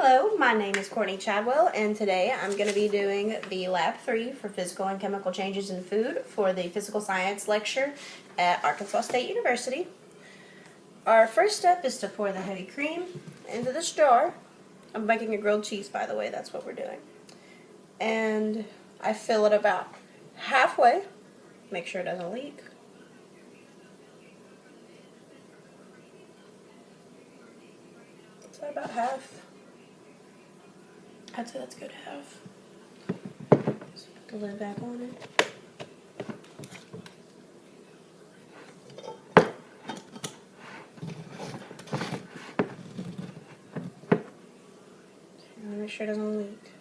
Hello, my name is Courtney Chadwell, and today I'm going to be doing the Lab 3 for Physical and Chemical Changes in Food for the Physical Science lecture at Arkansas State University. Our first step is to pour the heavy cream into this jar. I'm making a grilled cheese, by the way, that's what we're doing. And I fill it about halfway, make sure it doesn't leak. Is that about half? I'd say that's good half. Just put the lid back on it. And make sure it doesn't leak.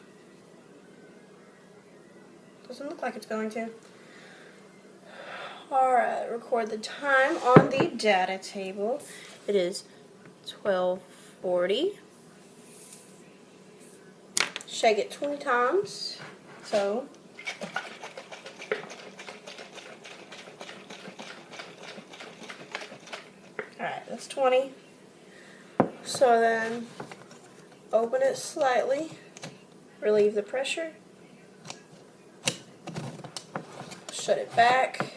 Doesn't look like it's going to. Alright, record the time on the data table. It is 12:40. Shake it 20 times. So, alright, that's 20. So then, open it slightly, relieve the pressure, shut it back,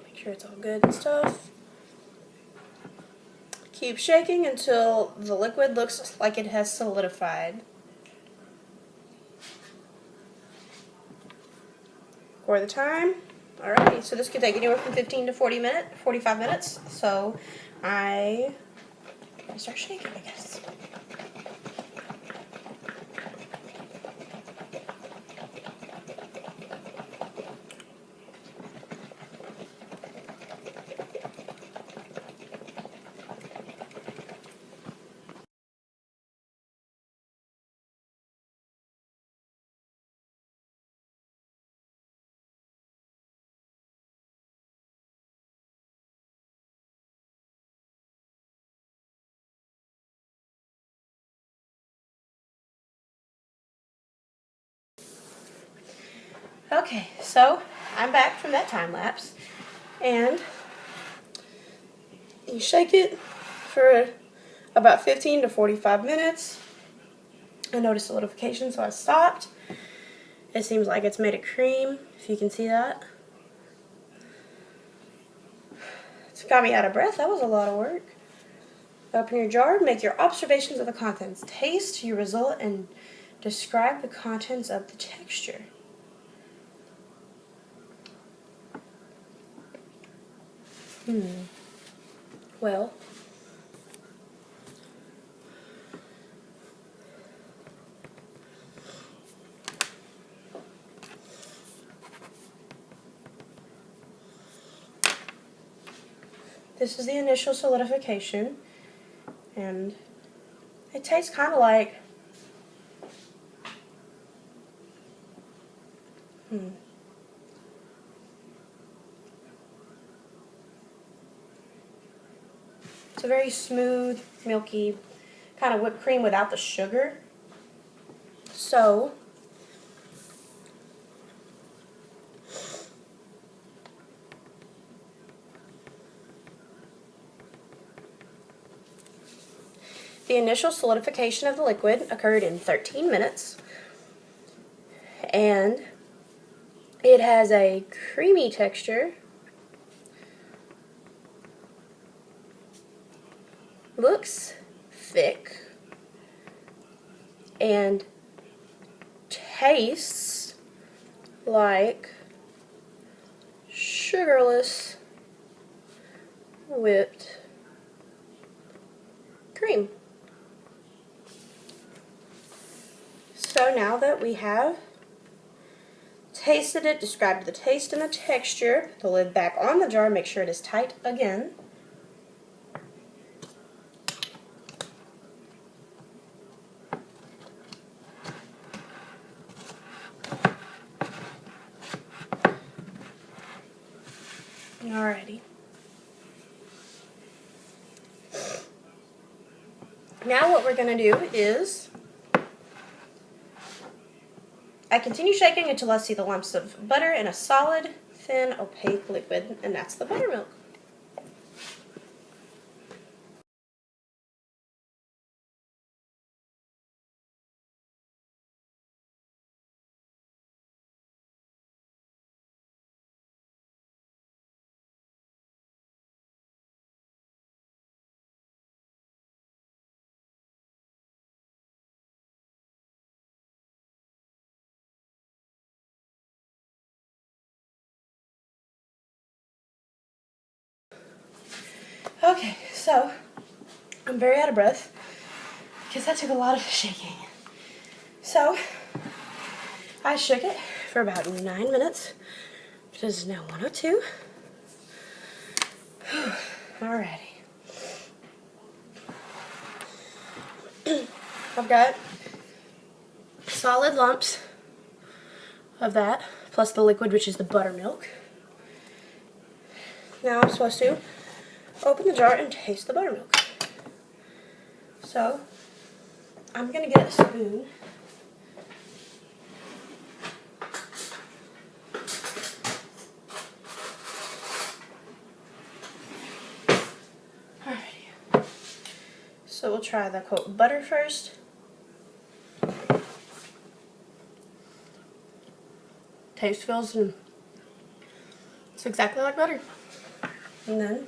make sure it's all good and stuff. Keep shaking until the liquid looks like it has solidified. For the time. Alright, so this could take anywhere from 15 to 45 minutes. So I gotta start shaking, I guess. Okay, so I'm back from that time lapse, and you shake it for about 15 to 45 minutes. I noticed solidification, so I stopped. It seems like it's made a cream, if you can see that. It's got me out of breath. That was a lot of work. Open your jar, make your observations of the contents. Taste your result and describe the contents of the texture. Well, this is the initial solidification, and it tastes kind of like it's a very smooth, milky kind of whipped cream without the sugar. So, the initial solidification of the liquid occurred in 13 minutes, and it has a creamy texture. Looks thick and tastes like sugarless whipped cream. So now that we have tasted it, described the taste and the texture, the lid back on the jar, make sure it is tight again. Alrighty. Now what we're going to do is I continue shaking until I see the lumps of butter in a solid, thin, opaque liquid, and that's the buttermilk. Okay, so I'm very out of breath because that took a lot of shaking. So I shook it for about 9 minutes. It is now 1:02. Alrighty. I've got solid lumps of that, plus the liquid, which is the buttermilk. Now I'm supposed to open the jar and taste the buttermilk. So I'm going to get a spoon. Alrighty. So we'll try the quote butter first. Taste feels and it's exactly like butter. And then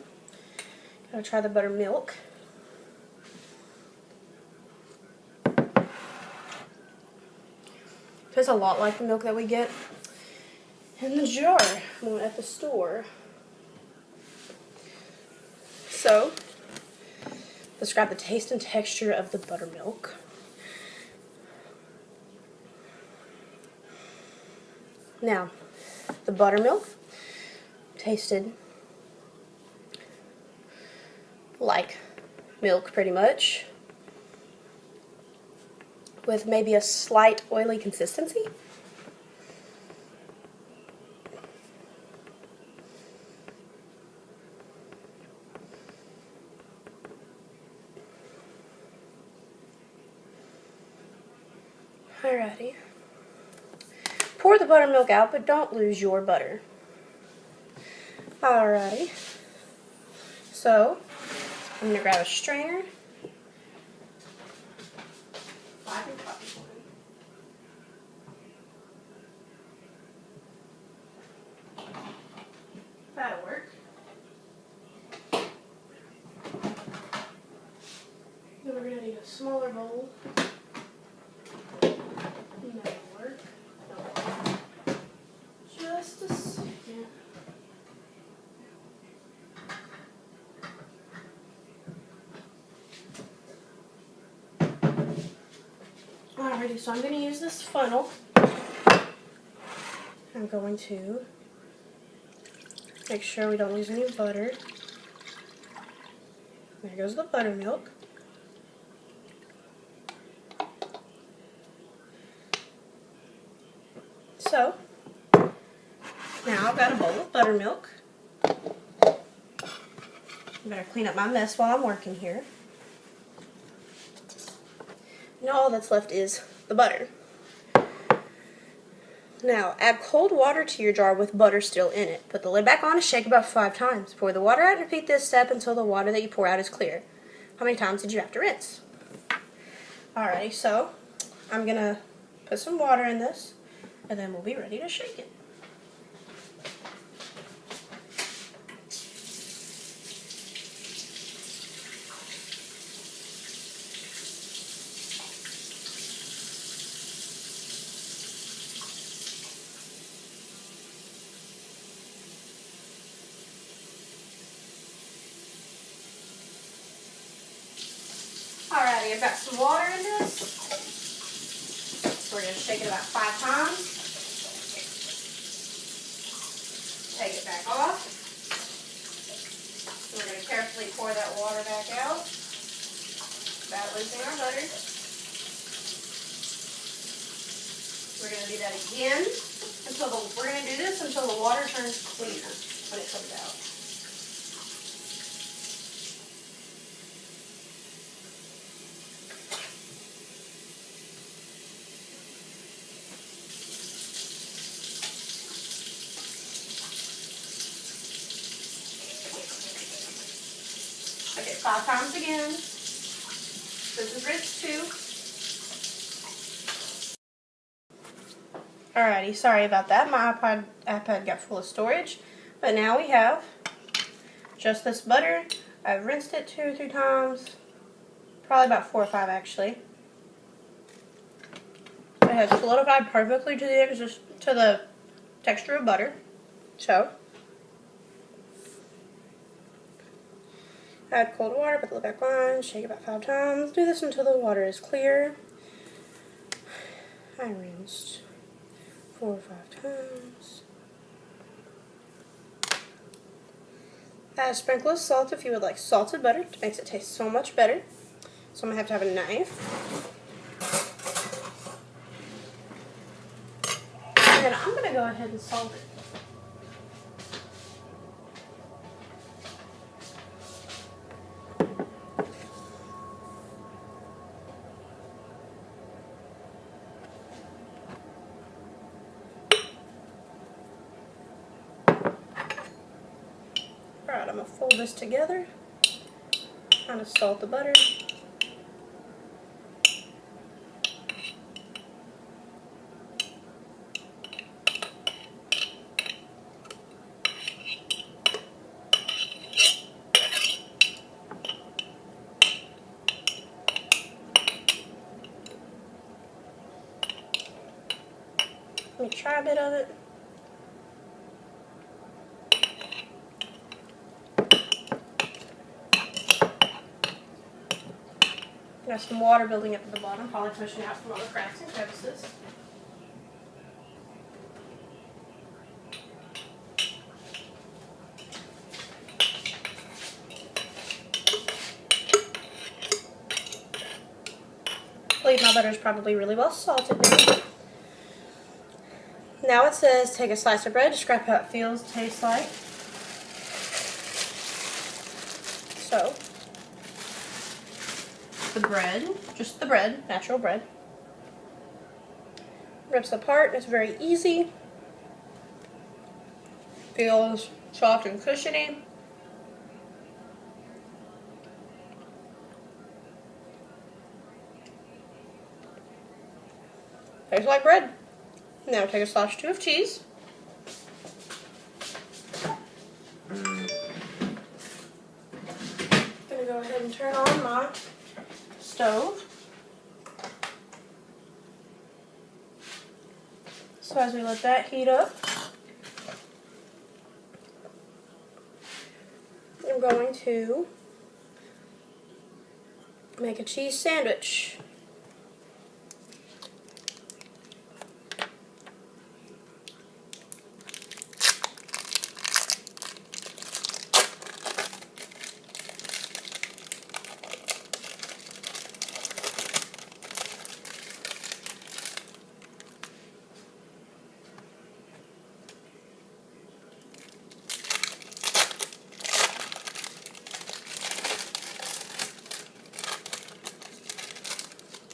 gotta try the buttermilk. Tastes a lot like the milk that we get in the jar at the store. So, describe the taste and texture of the buttermilk. Now, the buttermilk tasted like milk pretty much, with maybe a slight oily consistency. Alrighty. Pour the buttermilk out, but don't lose your butter. Alrighty. So, I'm going to grab a strainer. That'll work. Then we're going to need a smaller bowl. That'll work. Just a second. Alrighty, so I'm going to use this funnel. I'm going to make sure we don't lose any butter. There goes the buttermilk. So, now I've got a bowl of buttermilk. I better clean up my mess while I'm working here. Now all that's left is the butter. Now, add cold water to your jar with butter still in it. Put the lid back on and shake about 5 times. Pour the water out and repeat this step until the water that you pour out is clear. How many times did you have to rinse? Alrighty, so I'm going to put some water in this, and then we'll be ready to shake it. Alrighty, I've got some water in this. So we're going to shake it about 5 times. Take it back off. So we're going to carefully pour that water back out without losing our butter. We're going to do that again we're going to do this until the water turns clear when it comes out. Okay, 5 times again. This is rinsed too. Alrighty, sorry about that. My iPad got full of storage. But now we have just this butter. I've rinsed it 2 or 3 times. Probably about 4 or 5 actually. It has solidified perfectly to the texture of butter. So Add cold water, put the lid back on, shake about 5 times. Do this until the water is clear. I rinsed 4 or 5 times. Add a sprinkle of salt if you would like salted butter. It makes it taste so much better. So I'm going to have a knife. And then I'm going to go ahead and salt it. Alright, I'm going to fold this together. Kind of salt the butter. Let me try a bit of it. Got some water building up at the bottom, probably pushing out from all the cracks and crevices. I believe my butter is probably really well salted now. Now it says take a slice of bread, describe how it feels, tastes like. So, the bread, just the bread, natural bread, rips apart. It's very easy. Feels soft and cushiony. Tastes like bread. Now take a slice or 2 of cheese. Gonna go ahead and turn on my stove. So as we let that heat up, I'm going to make a cheese sandwich.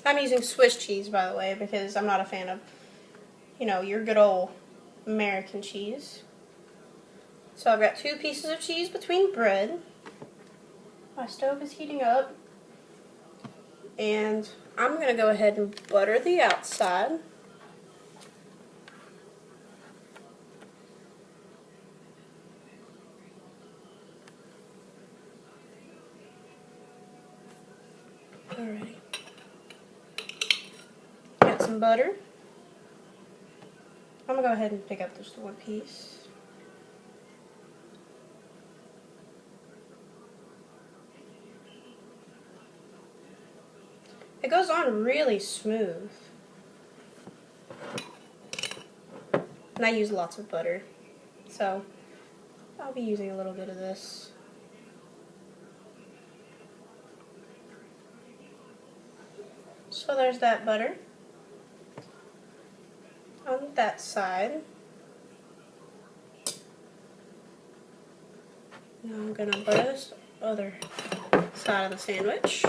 I'm using Swiss cheese, by the way, because I'm not a fan of, your good old American cheese. So I've got 2 pieces of cheese between bread. My stove is heating up. And I'm going to go ahead and butter the outside. Alright. Got some butter. I'm going to go ahead and pick up just 1 piece. It goes on really smooth. And I use lots of butter. So I'll be using a little bit of this. So there's that butter on that side. Now I'm going to butter this other side of the sandwich.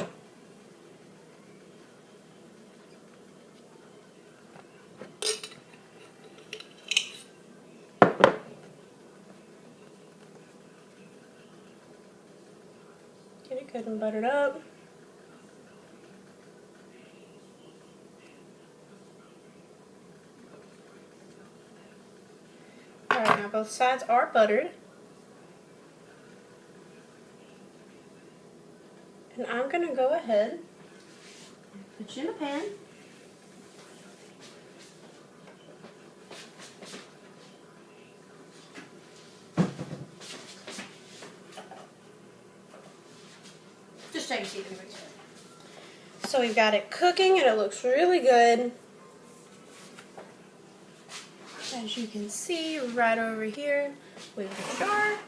Get it good and buttered up. Alright, now both sides are buttered. And I'm going to go ahead and put you in a pan. So we've got it cooking and it looks really good. As you can see right over here with the jar.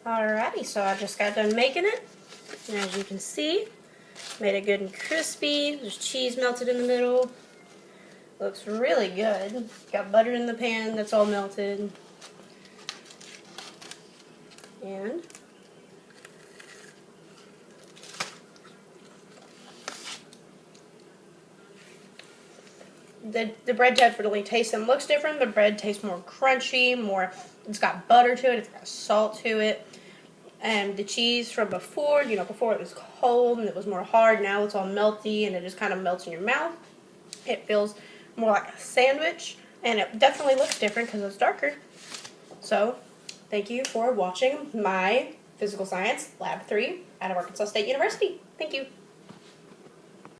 Alrighty, so I just got done making it, and as you can see, made it good and crispy. There's cheese melted in the middle. Looks really good. Got butter in the pan that's all melted. And the bread definitely tastes and looks different. The bread tastes more crunchy, it's got butter to it, it's got salt to it. And the cheese from before, before it was cold and it was more hard, now it's all melty and it just kind of melts in your mouth. It feels more like a sandwich, and it definitely looks different because it's darker. So, thank you for watching my Physical Science Lab 3 out of Arkansas State University. Thank you.